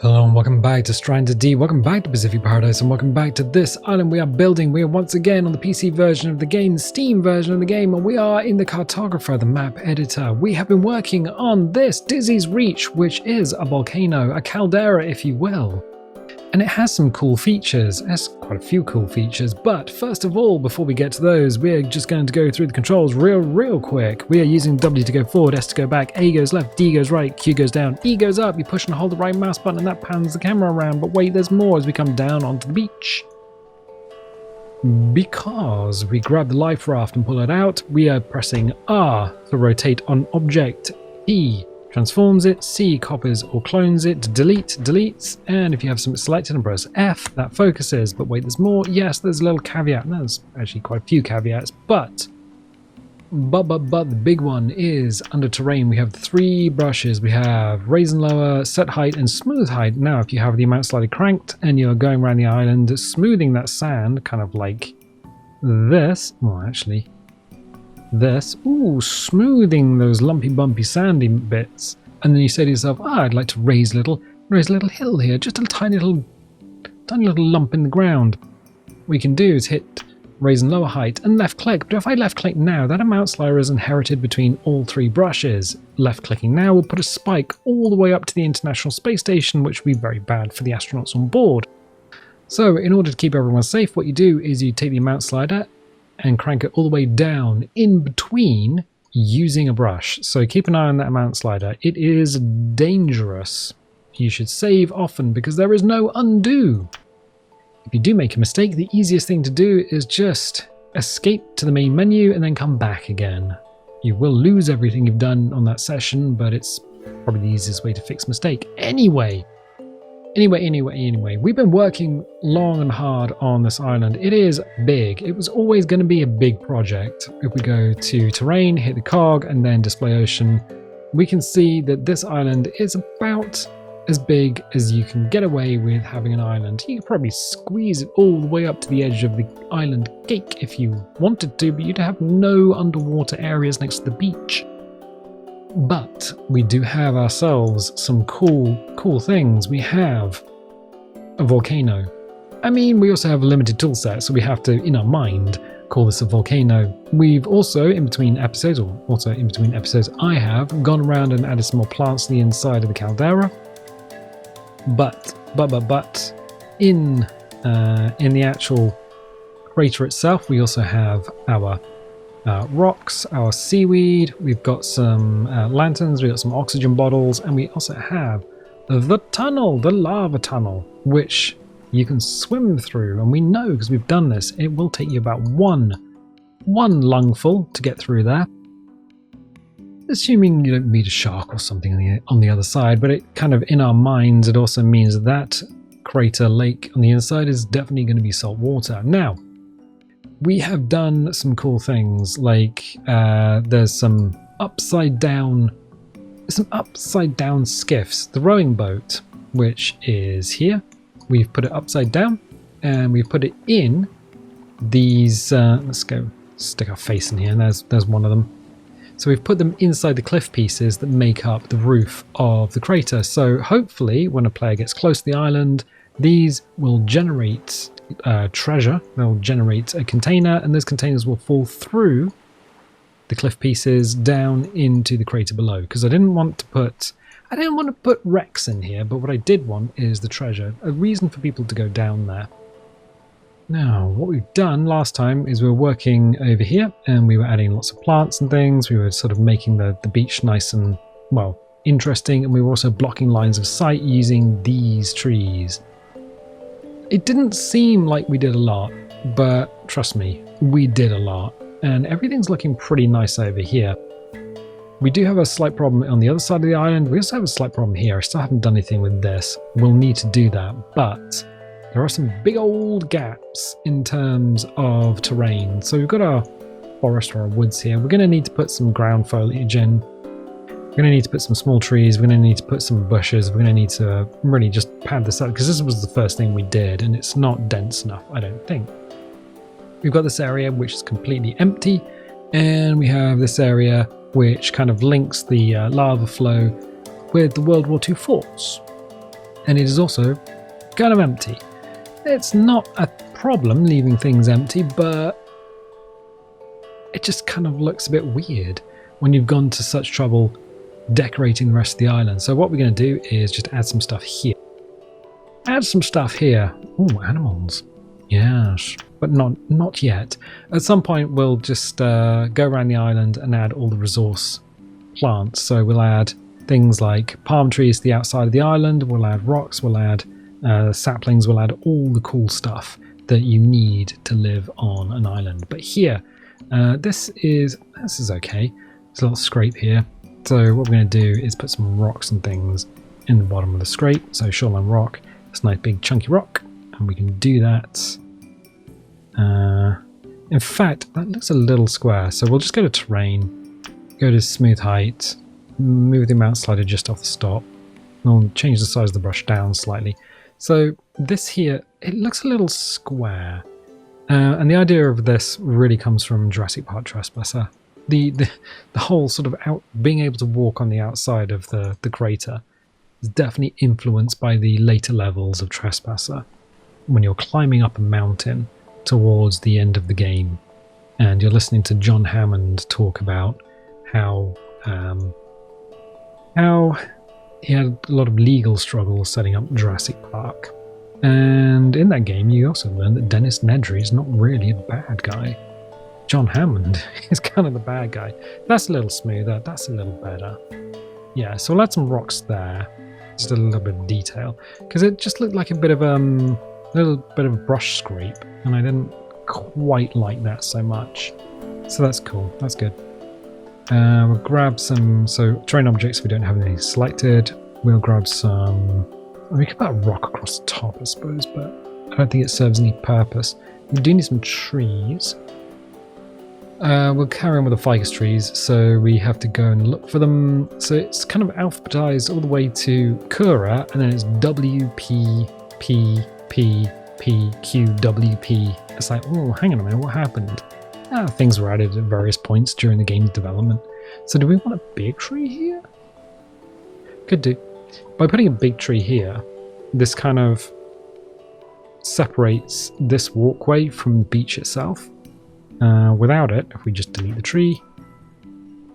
Hello and welcome back to Stranded D, welcome back to Pacific Paradise, and welcome back to this island we are building. We are once again on the PC version of the game, the Steam version of the game, and we are in the cartographer, the map editor. We have been working on this Dizzy's Reach, which is a volcano, a caldera if you will. And it has some cool features, it has quite a few cool features, but first of all, before we get to those, we're just going to go through the controls real quick. We are using W to go forward, S to go back, A goes left, D goes right, Q goes down, E goes up. You push and hold the right mouse button and that pans the camera around, but wait, there's more as we come down onto the beach. Because we grab the life raft and pull it out, we are pressing R to rotate on object, E transforms it, C copies or clones it, delete deletes, and if you have something selected and press F, that focuses. But wait, there's more. Yes, there's a little caveat. And there's actually quite a few caveats, but the big one is under terrain. We have three brushes. We have raise and lower, set height, and smooth height. Now, if you have the amount slider cranked and you're going around the island, smoothing that sand, kind of like this. Well, actually, this, smoothing those lumpy bumpy sandy bits, and then you say to yourself, I'd like to raise a little hill here, just a tiny little lump in the ground. What you can do is hit raise and lower height and left click, but if I left click now, that amount slider is inherited between all three brushes. Left clicking now will put a spike all the way up to the International Space Station, which would be very bad for the astronauts on board. So in order to keep everyone safe, what you do is you take the amount slider and crank it all the way down in between using a brush. So keep an eye on that amount slider. It is dangerous. You should save often because there is no undo. If you do make a mistake, the easiest thing to do is just escape to the main menu and then come back again. You will lose everything you've done on that session, but it's probably the easiest way to fix a mistake. Anyway, we've been working long and hard on this island. It is big. It was always going to be a big project. If we go to terrain, hit the cog, and then display ocean, we can see that this island is about as big as you can get away with having an island. You could probably squeeze it all the way up to the edge of the island cake if you wanted to, but you'd have no underwater areas next to the beach. But we do have ourselves some cool things. We have a volcano. I mean, we also have a limited tool set, so we have to, in our mind, call this a volcano. We've also, in between episodes, I have gone around and added some more plants to the inside of the caldera. But in the actual crater itself, we also have our rocks, our seaweed, we've got some lanterns, we've got some oxygen bottles, and we also have the tunnel, the lava tunnel, which you can swim through. And we know, because we've done this, it will take you about one lungful to get through there. Assuming you don't meet a shark or something on the other side, but it kind of, in our minds, it also means that crater lake on the inside is definitely going to be salt water. Now, we have done some cool things, like there's some upside down skiffs. The rowing boat, which is here, we've put it upside down, and we've put it in these. Let's go stick our face in here. And there's one of them. So we've put them inside the cliff pieces that make up the roof of the crater. So hopefully, when a player gets close to the island, these will generate treasure. They'll generate a container, and those containers will fall through the cliff pieces down into the crater below. Because I didn't want to put wrecks in here, but what I did want is the treasure, a reason for people to go down there. Now, what we've done last time is we were working over here, and we were adding lots of plants and things. We were sort of making the beach nice and, well, interesting, and we were also blocking lines of sight using these trees. It didn't seem like we did a lot, but trust me, we did a lot, and everything's looking pretty nice over here. We do have a slight problem on the other side of the island. We also have a slight problem here. I still haven't done anything with this. We'll need to do that, but there are some big old gaps in terms of terrain. So we've got our forest or our woods here. We're going to need to put some ground foliage in. We're going to need to put some small trees. We're going to need to put some bushes. We're going to need to really just pad this up, because this was the first thing we did, and it's not dense enough, I don't think. We've got this area which is completely empty, and we have this area which kind of links the lava flow with the World War II forts. And it is also kind of empty. It's not a problem leaving things empty, but it just kind of looks a bit weird when you've gone to such trouble decorating the rest of the island. So what we're going to do is just add some stuff here. Add some stuff here. Ooh, animals. Yes, but not yet. At some point we'll just go around the island and add all the resource plants. So we'll add things like palm trees to the outside of the island, we'll add rocks, we'll add saplings, we'll add all the cool stuff that you need to live on an island. But here, this is okay. There's a little scrape here. So what we're going to do is put some rocks and things in the bottom of the scrape. So shoreline rock, it's a nice big chunky rock, and we can do that. In fact, that looks a little square, so we'll just go to terrain, go to smooth height, move the amount slider just off the stop. We'll change the size of the brush down slightly. So this here, it looks a little square. And the idea of this really comes from Jurassic Park Trespasser. The whole sort of being able to walk on the outside of the crater is definitely influenced by the later levels of Trespasser. When you're climbing up a mountain towards the end of the game, and you're listening to John Hammond talk about how he had a lot of legal struggles setting up Jurassic Park. And in that game, you also learn that Dennis Nedry is not really a bad guy. John Hammond is kind of the bad guy. That's a little smoother. That's a little better. Yeah, so we'll add some rocks there. Just a little bit of detail. Because it just looked like a little bit of a brush scrape. And I didn't quite like that so much. So that's cool. That's good. We'll grab some... So, terrain objects, we don't have anything selected. We'll grab some... We could put a rock across the top, I suppose, but I don't think it serves any purpose. We do need some trees. We'll carry on with the ficus trees, so we have to go and look for them. So it's kind of alphabetized all the way to Kura, and then it's W, P, P, P, P, Q, W, P. It's like, oh, hang on a minute, what happened? Things were added at various points during the game's development. So do we want a big tree here? Could do. By putting a big tree here, this kind of separates this walkway from the beach itself. Without it, if we just delete the tree,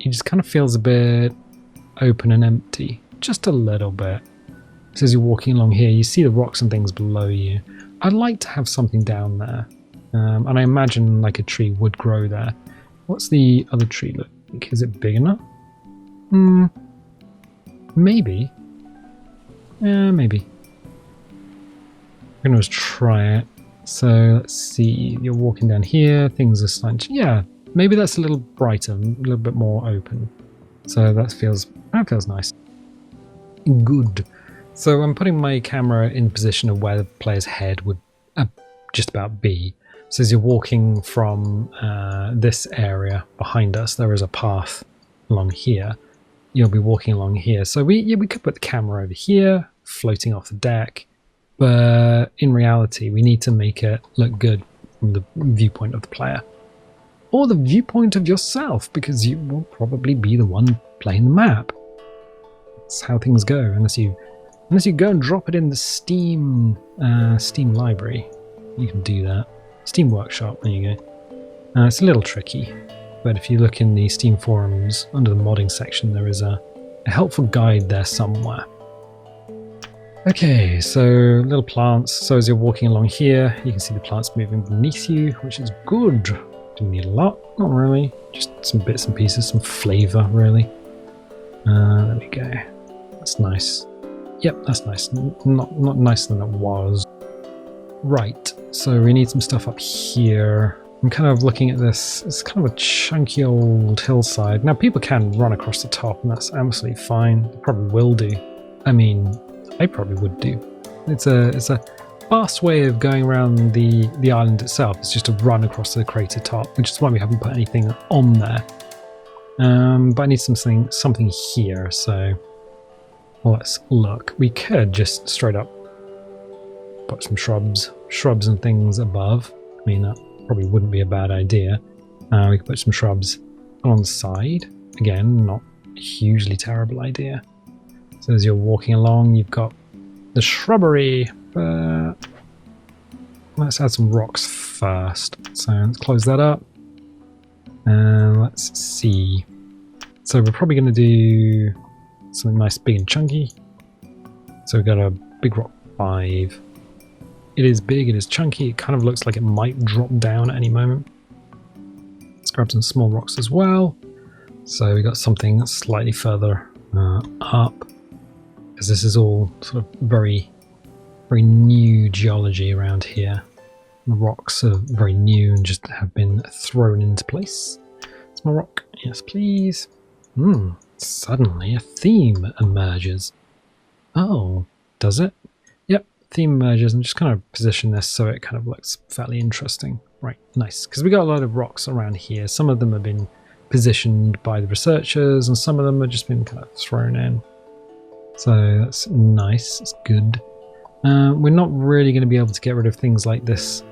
it just kind of feels a bit open and empty. Just a little bit. So as you're walking along here, you see the rocks and things below you. I'd like to have something down there. And I imagine like a tree would grow there. What's the other tree look like? Is it big enough? Maybe. Maybe. I'm going to try it. So let's see. You're walking down here. Things are starting to... Yeah, maybe that's a little brighter, a little bit more open. So that feels nice. Good. So I'm putting my camera in position of where the player's head would just about be. So as you're walking from this area behind us, there is a path along here. You'll be walking along here. So we could put the camera over here, floating off the deck. But in reality, we need to make it look good from the viewpoint of the player. Or the viewpoint of yourself, because you will probably be the one playing the map. That's how things go, unless you go and drop it in the Steam library. You can do that. Steam Workshop, there you go. It's a little tricky, but if you look in the Steam forums, under the modding section, there is a helpful guide there somewhere. Okay, so little plants. So as you're walking along here, you can see the plants moving beneath you, which is good. Don't need a lot, not really. Just some bits and pieces, some flavour, really. There we go. That's nice. Yep, that's nice. Not nicer than it was. Right, so we need some stuff up here. I'm kind of looking at this. It's kind of a chunky old hillside. Now, people can run across the top, and that's absolutely fine. They probably will do. I mean, I probably would do. It's a fast way of going around the island itself. It's just to run across the crater top, which is why we haven't put anything on there. But I need something here, so let's look. We could just straight up put some shrubs and things above. I mean, that probably wouldn't be a bad idea. We could put some shrubs on the side. Again, not a hugely terrible idea. So as you're walking along, you've got the shrubbery. Let's add some rocks first. So let's close that up. And let's see. So we're probably going to do something nice, big and chunky. So we've got a big rock 5. It is big, it is chunky. It kind of looks like it might drop down at any moment. Let's grab some small rocks as well. So we got something slightly further up. Because this is all sort of very new geology around here. The rocks are very new and just have been thrown into place. Small rock, yes please. Suddenly a theme emerges. Oh, does it? Yep, theme emerges, and just kind of position this so it kind of looks fairly interesting. Right, nice. Because we got a lot of rocks around here. Some of them have been positioned by the researchers, and some of them have just been kind of thrown in. So that's nice, it's good. We're not really going to be able to get rid of things like this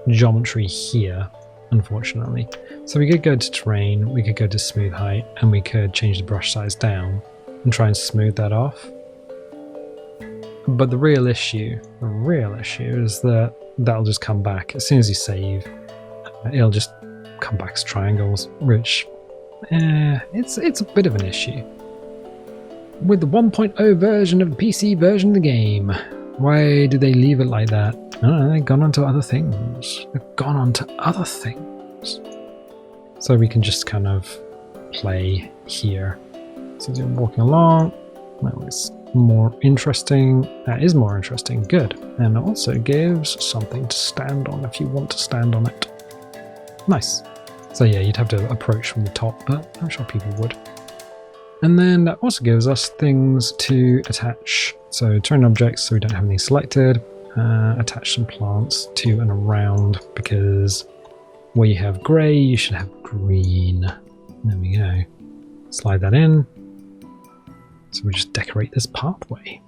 geometry here, unfortunately. So we could go to terrain, we could go to smooth height, and we could change the brush size down and try and smooth that off. But the real issue is that that'll just come back as soon as you save. It'll just come back as triangles, which it's a bit of an issue. With the 1.0 version of the PC version of the game, why did they leave it like that? I don't know, they've gone on to other things. So we can just kind of play here. So you're walking along, that looks more interesting. That is more interesting, good. And it also gives something to stand on if you want to stand on it. Nice. So yeah, you'd have to approach from the top, but I'm sure people would. And then that also gives us things to attach. So terrain objects, so we don't have anything selected. Attach some plants to and around, because where you have grey, you should have green. There we go. Slide that in. So we just decorate this pathway.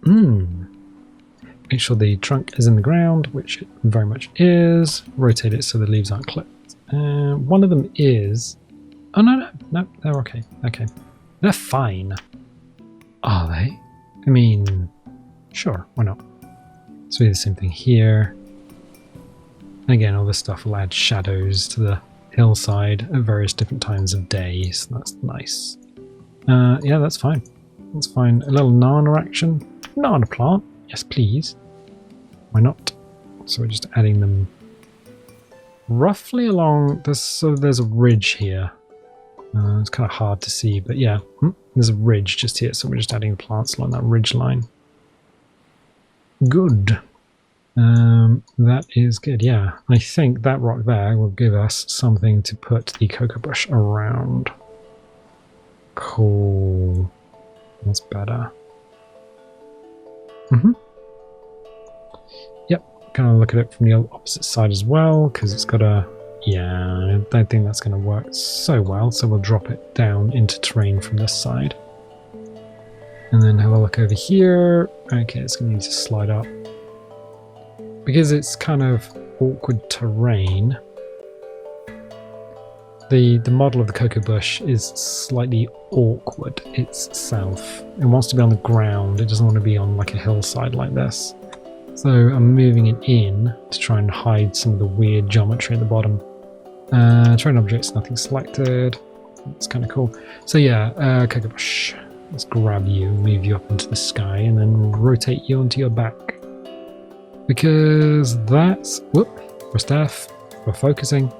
Make sure the trunk is in the ground, which it very much is. Rotate it so the leaves aren't clipped. One of them is... Oh, no, they're okay. Okay. They're fine. Are they? I mean, sure, why not? So we do the same thing here. And again, all this stuff will add shadows to the hillside at various different times of day, so that's nice. Yeah, that's fine. That's fine. A little nana action. Nana plant. Yes, please. Why not? So we're just adding them roughly along this. So there's a ridge here. It's kind of hard to see, but yeah, there's a ridge just here, so we're just adding plants along that ridge line. Good. That is good, yeah. I think that rock there will give us something to put the cocoa bush around. Cool. That's better. Yep, kind of look at it from the opposite side as well, because it's got a... Yeah, I don't think that's going to work so well, so we'll drop it down into terrain from this side. And then have a look over here. Okay, it's going to need to slide up. Because it's kind of awkward terrain, the model of the cocoa bush is slightly awkward itself. It wants to be on the ground, it doesn't want to be on like a hillside like this. So I'm moving it in to try and hide some of the weird geometry at the bottom. Terrain objects, nothing selected. That's kind of cool. So yeah, cocoa bush. Let's grab you, move you up into the sky, and then rotate you onto your back. Because that's... Whoop, we're staff, we're focusing.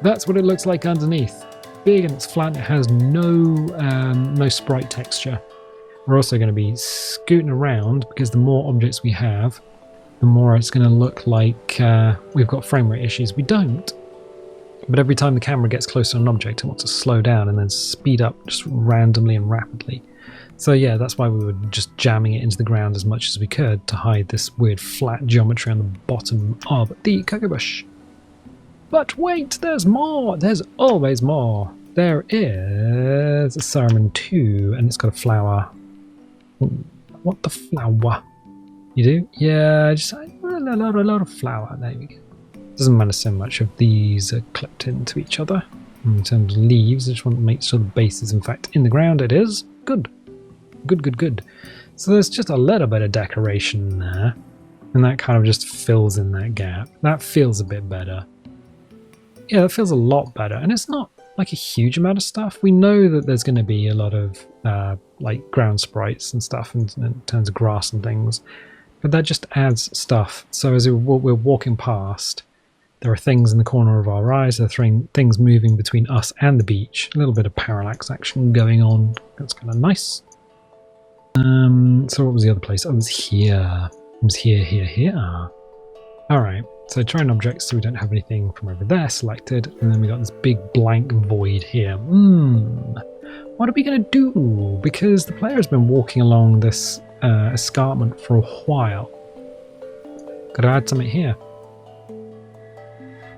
That's what it looks like underneath. Big and it's flat, it has no sprite texture. We're also going to be scooting around, because the more objects we have, the more it's going to look like we've got frame rate issues. We don't. But every time the camera gets close to an object, it wants to slow down and then speed up just randomly and rapidly. So yeah, that's why we were just jamming it into the ground as much as we could to hide this weird flat geometry on the bottom of the cocoa bush. But wait, there's more! There's always more! There is a Ceremon 2, and it's got a flower. What the flower? You do? Yeah, just a lot of flower. There we go. Doesn't matter so much if these are clipped into each other. In terms of leaves, I just want to make sure the base is in fact in the ground. It is. Good. Good. So there's just a little bit of decoration there, and that kind of just fills in that gap. That feels a bit better. Yeah, that feels a lot better, and it's not like a huge amount of stuff. We know that there's going to be a lot of like ground sprites and stuff in terms of grass and things, but that just adds stuff. So as we're walking past, there are things in the corner of our eyes. There are things moving between us and the beach. A little bit of parallax action going on. That's kind of nice. So what was the other place? Oh, it was here. It was here. All right. So trying objects so we don't have anything from over there selected. And then we got this big blank void here. What are we going to do? Because the player has been walking along this escarpment for a while. Got to add something here.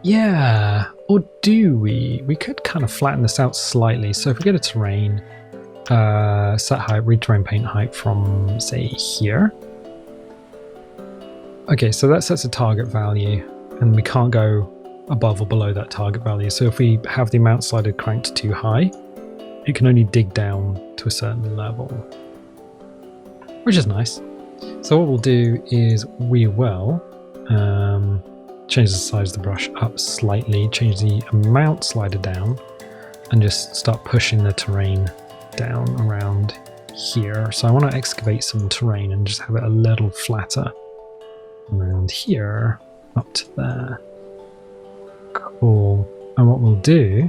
Yeah, or do we? We could kind of flatten this out slightly. So if we go to terrain, set height, read terrain paint height from, say, here. Okay, so that sets a target value, and we can't go above or below that target value. So if we have the amount slider cranked too high, it can only dig down to a certain level, which is nice. So what we'll do is we will change the size of the brush up slightly, change the amount slider down, and just start pushing the terrain down around here. So I want to excavate some terrain and just have it a little flatter around here up to there. Cool. And what we'll do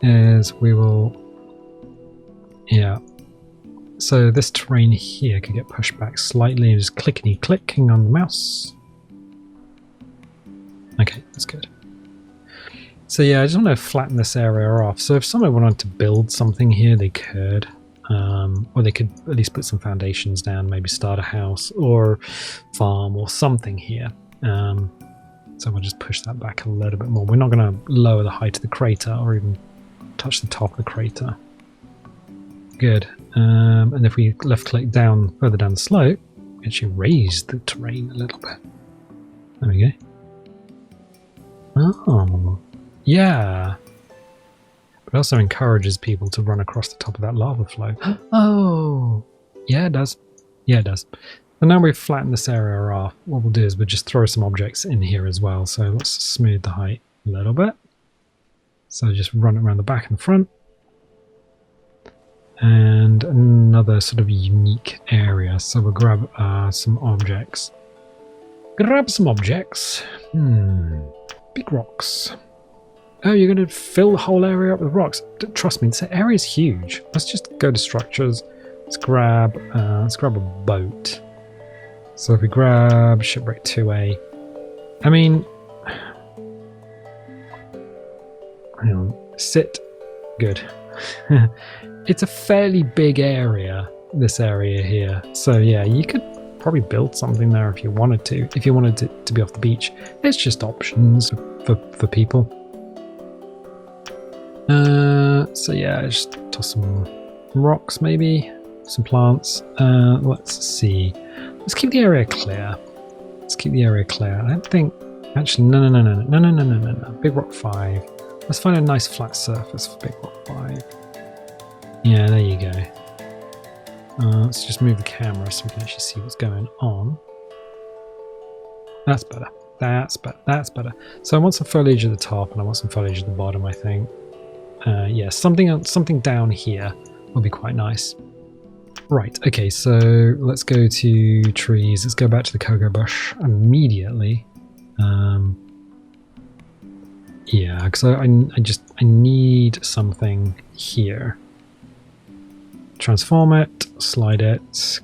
is we will, so this terrain here can get pushed back slightly, just clicking on the mouse. Okay, that's good. So yeah, I just want to flatten this area off. So if someone wanted to build something here, they could. Or they could at least put some foundations down, maybe start a house or farm or something here. So we'll just push that back a little bit more. We're not going to lower the height of the crater or even touch the top of the crater. Good. And if we left click down further down the slope, we actually raise the terrain a little bit. There we go. Oh, yeah. But it also encourages people to run across the top of that lava flow. Oh, yeah, it does. Yeah, it does. And now we've flattened this area off. What we'll do is we'll just throw some objects in here as well. So let's smooth the height a little bit. So just run it around the back and the front. And another sort of unique area. So we'll grab some objects. Big rocks. Oh, you're going to fill the whole area up with rocks. Trust me, this area is huge. Let's just go to structures. Let's grab a boat. So if we grab shipwreck 2A, I mean, hang on, sit, good. It's a fairly big area, this area here. So yeah, you could probably build something there if you wanted to. If you wanted it to be off the beach, there's just options for people. So yeah, just toss some rocks maybe, some plants. Let's see. Let's keep the area clear. Let's keep the area clear. I don't think, actually, no. Big rock 5. Let's find a nice flat surface for big rock 5. Yeah, there you go. Let's just move the camera so we can actually see what's going on. That's better. That's better. So I want some foliage at the top and I want some foliage at the bottom, I think. Yeah, something down here will be quite nice. Right, okay, so let's go to trees. Let's go back to the cocoa bush immediately. Yeah, because I need something here. Transform it, slide it,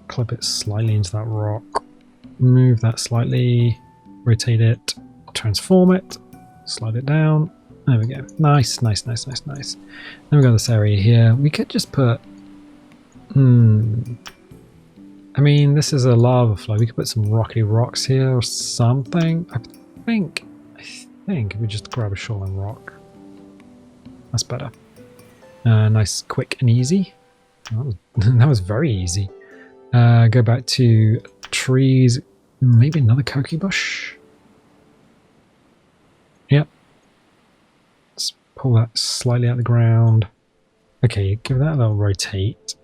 clip it slightly into that rock, move that slightly, rotate it, transform it, slide it down. There we go. Nice. Then we've got this area here. We could just put... I mean, this is a lava flow. We could put some rocky rocks here or something. I think if we just grab a shoreline rock. That's better. Nice, quick and easy. That was very easy. Go back to trees. Maybe another cocoa bush. Yep. Let's pull that slightly out of the ground. Okay, give that a little rotate.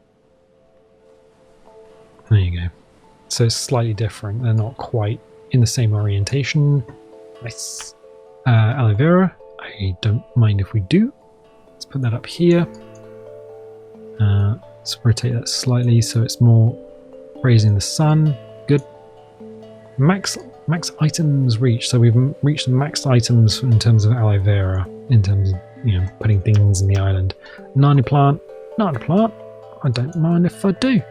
There you go. So it's slightly different. They're not quite in the same orientation. Nice. Aloe vera. I don't mind if we do. Let's put that up here. Let's rotate that slightly so it's more raising the sun. Good. Max items reached. So we've reached the max items in terms of aloe vera, in terms of, you know, putting things in the island. Nani plant. I don't mind if I do.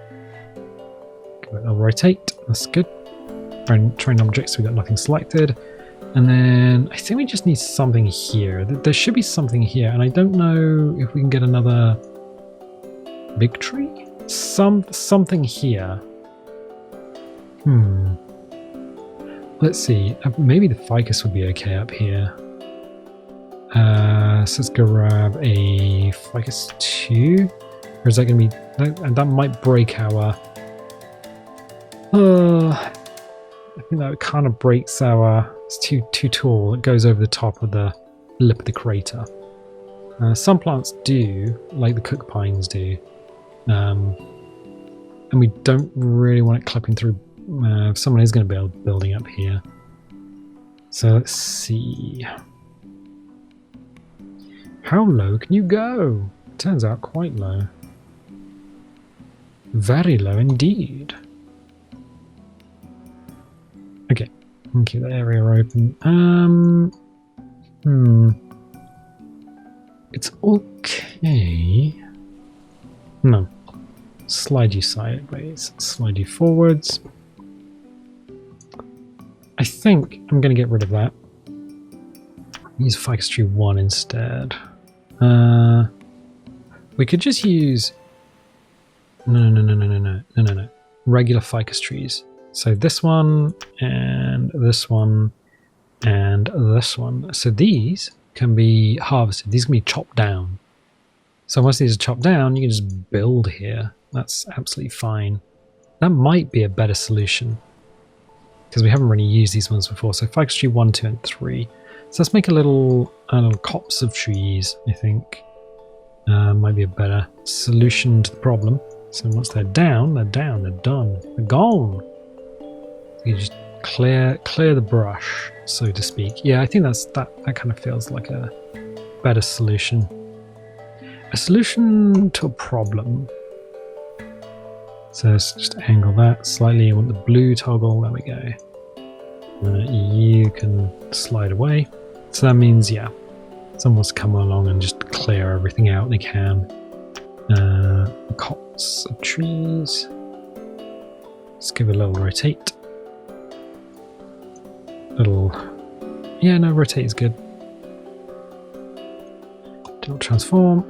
I'll rotate. That's good. Train objects. We got nothing selected. And then I think we just need something here. There should be something here, and I don't know if we can get another big tree. Something here. Let's see. Maybe the ficus would be okay up here. So let's grab a ficus 2. Or is that going to be... And that might break our... I think that kind of breaks our... It's too tall. It goes over the top of the lip of the crater. Some plants do, like the cook pines do. And we don't really want it clipping through. Someone is going to be building up here. So let's see. How low can you go? Turns out quite low. Very low indeed. Okay. Keep that area open. It's okay. No. Slide you sideways. Slide you forwards. I think I'm going to get rid of that. Use ficus tree 1 instead. We could just use... No. Regular ficus trees. So this one, and this one, and this one. So these can be harvested. These can be chopped down. So once these are chopped down, you can just build here. That's absolutely fine. That might be a better solution, because we haven't really used these ones before. So ficus tree 1, 2, and 3. So let's make a little copse of trees, I think. Might be a better solution to the problem. So once they're down, they're done, they're gone. You just clear the brush, so to speak. Yeah, I think that kind of feels like a better solution. A solution to a problem. So let's just angle that slightly. I want the blue toggle. There we go. You can slide away. So that means, yeah, someone wants to come along and just clear everything out they can. Copse of trees. Let's give it a little rotate. Yeah, no, rotate is good. Do transform,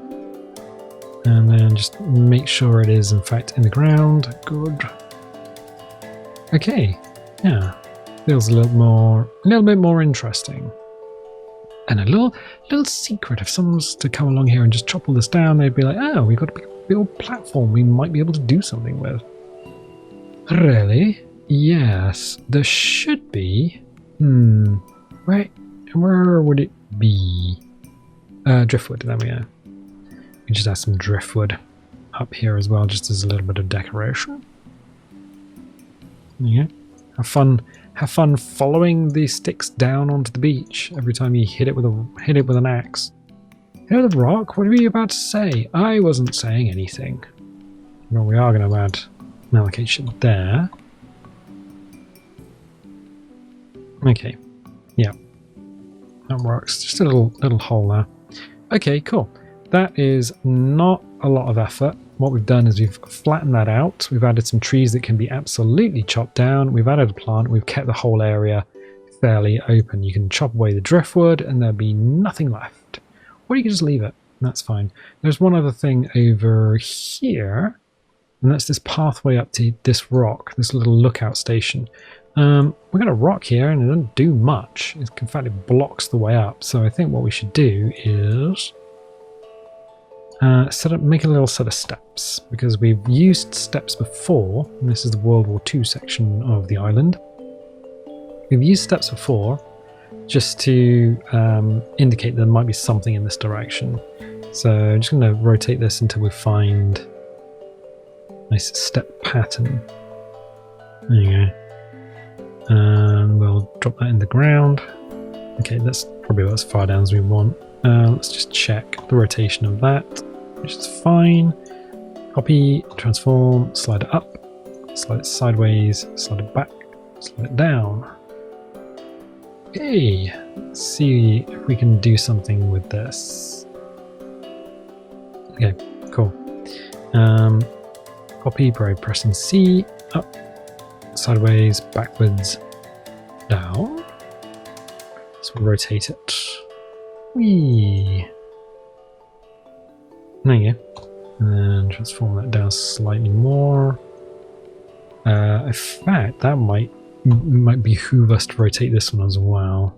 and then just make sure it is in fact in the ground. Good. Okay, yeah, feels a little bit more interesting. And a little secret: if someone was to come along here and just chop all this down, they'd be like, "Oh, we've got a big old platform we might be able to do something with." Really? Yes, there should be. Where would it be? Driftwood, there we go. We just add some driftwood up here as well, just as a little bit of decoration. Yeah. Have fun following these sticks down onto the beach every time you hit it with an axe. Hit it with a rock? What were you about to say? I wasn't saying anything. Well, we are going to add an allocation there. Okay, yeah, that works. Just a little hole there. Okay, cool. That is not a lot of effort. What we've done is we've flattened that out. We've added some trees that can be absolutely chopped down. We've added a plant. We've kept the whole area fairly open. You can chop away the driftwood and there'll be nothing left. Or you can just leave it. That's fine. There's one other thing over here, and that's this pathway up to this rock, this little lookout station. We've got a rock here and it doesn't do much. In fact, it blocks the way up. So I think what we should do is make a little set of steps, because we've used steps before. And this is the World War II section of the island. We've used steps before just to indicate there might be something in this direction. So I'm just going to rotate this until we find a nice step pattern. There you go. And we'll drop that in the ground. Okay, that's probably about as far down as we want. Let's just check the rotation of that, which is fine. Copy, transform, slide it up, slide it sideways, slide it back, slide it down. Okay, let's see if we can do something with this. Okay, cool. Copy by pressing C, up, sideways, backwards, down. So we'll rotate it. Whee! There you go. And transform that down slightly more. In fact, that might behoove us to rotate this one as well.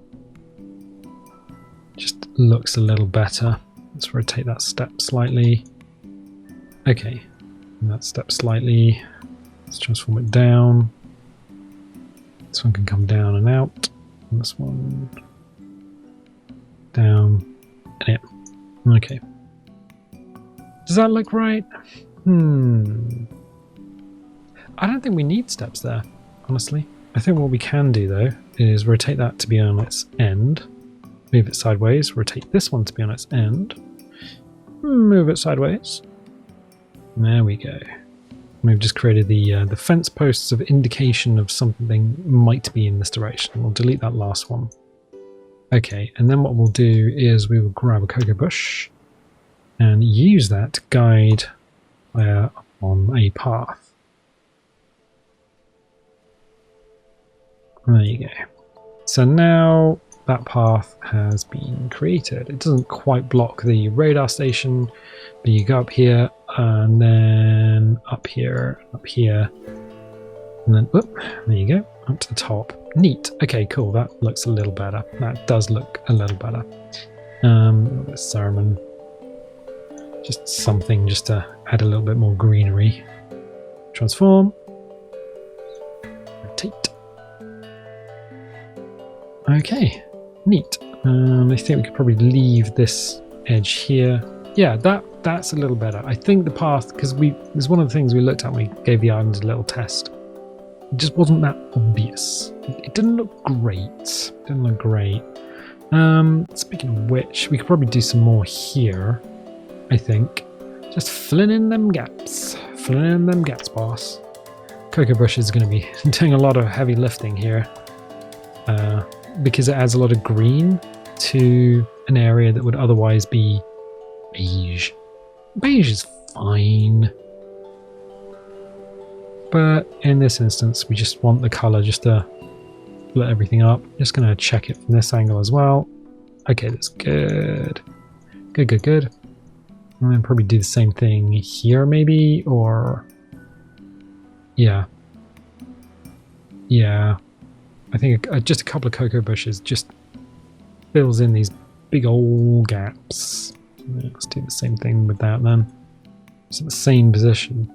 Just looks a little better. Let's rotate that step slightly. Okay, and that step slightly. Let's transform it down. This one can come down and out. And this one down and in. Okay. Does that look right? I don't think we need steps there, honestly. I think what we can do though is rotate that to be on its end, move it sideways, rotate this one to be on its end, move it sideways. There we go. We've just created the fence posts of indication of something might be in this direction. We'll delete that last one. Okay, and then what we'll do is we will grab a cocoa bush and use that to guide on a path. There you go. So now that path has been created. It doesn't quite block the radar station, but you go up here and then up here, and then whoop, there you go, up to the top. Neat. Okay, cool. That looks a little better. That does look a little better. Ceremon. Just something just to add a little bit more greenery. Transform. Rotate. Okay, neat. I think we could probably leave this edge here. Yeah, that's a little better. I think the path, because it was one of the things we looked at when we gave the island a little test. It just wasn't that obvious. It didn't look great. Speaking of which, we could probably do some more here, I think. Just filling in them gaps. Boss. Cocoa Bush is going to be doing a lot of heavy lifting here. Because it adds a lot of green to an area that would otherwise be beige. Beige is fine. But in this instance, we just want the color just to split everything up. Just going to check it from this angle as well. Okay, that's good. Good. And then probably do the same thing here maybe, or... Yeah. I think just a couple of cocoa bushes just fills in these big old gaps. Let's do the same thing with that then. It's in the same position.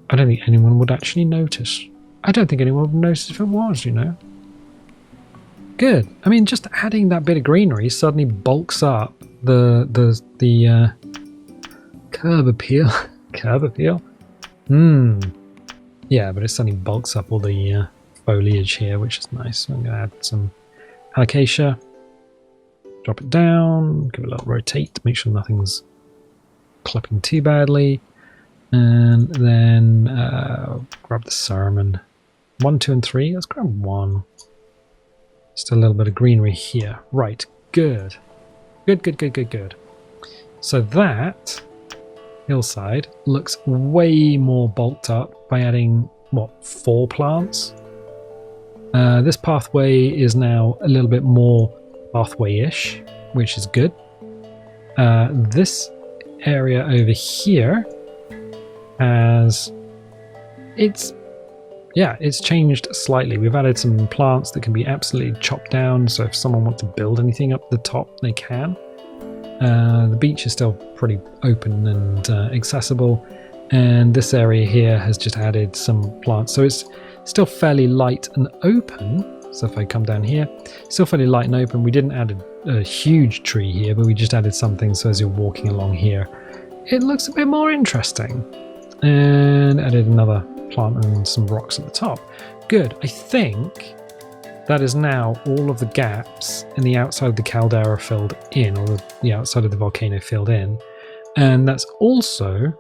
I don't think anyone would actually notice. I don't think anyone would notice if it was, you know. Good. I mean, just adding that bit of greenery suddenly bulks up the curb appeal. Curb appeal? Yeah, but it suddenly bulks up all the foliage here, which is nice. So I'm going to add some alocasia. Drop it down, give it a little rotate, make sure nothing's clipping too badly. And then grab the ceremon. 1, 2, and 3. Let's grab 1. Just a little bit of greenery here. Right, good. Good. So that hillside looks way more bulked up by adding, what, 4 plants? This pathway is now a little bit more pathway-ish, which is good. This area over here has... It's changed slightly. We've added some plants that can be absolutely chopped down, so if someone wants to build anything up the top, they can. The beach is still pretty open and accessible, and this area here has just added some plants, so it's still fairly light and open. So if I come down here, still fairly light and open. We didn't add a huge tree here, but we just added something so as you're walking along here, it looks a bit more interesting. And added another planting some rocks at the top. Good. I think that is now all of the gaps in the outside of the caldera filled in, or the outside of the volcano filled in. And that's also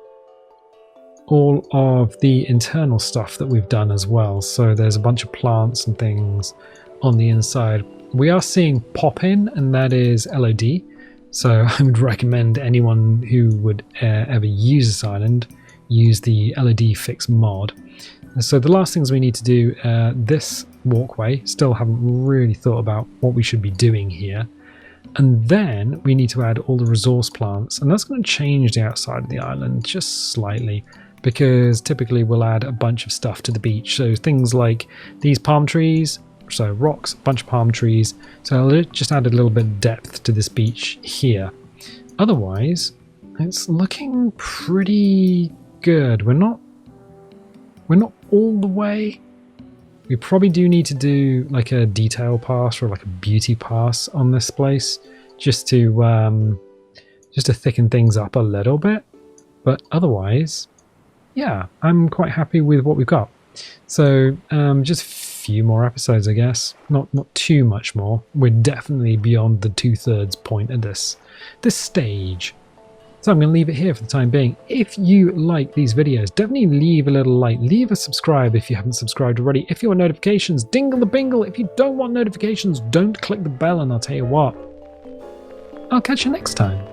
all of the internal stuff that we've done as well. So there's a bunch of plants and things on the inside. We are seeing pop in, and that is LOD. So I would recommend anyone who would ever use this island use the LOD fix mod. So the last things we need to do, this walkway, still haven't really thought about what we should be doing here. And then we need to add all the resource plants, and that's going to change the outside of the island just slightly, because typically we'll add a bunch of stuff to the beach. So things like these palm trees, so rocks, a bunch of palm trees. So I'll just add a little bit of depth to this beach here. Otherwise, it's looking pretty good. We're not all the way. We probably do need to do like a detail pass or like a beauty pass on this place, just to thicken things up a little bit. But otherwise, yeah, I'm quite happy with what we've got. So just a few more episodes, I guess. Not too much more. We're definitely beyond the 2/3 point at this stage. So I'm going to leave it here for the time being. If you like these videos, definitely leave a little like, leave a subscribe if you haven't subscribed already. If you want notifications, dingle the bingle. If you don't want notifications, don't click the bell, and I'll tell you what, I'll catch you next time.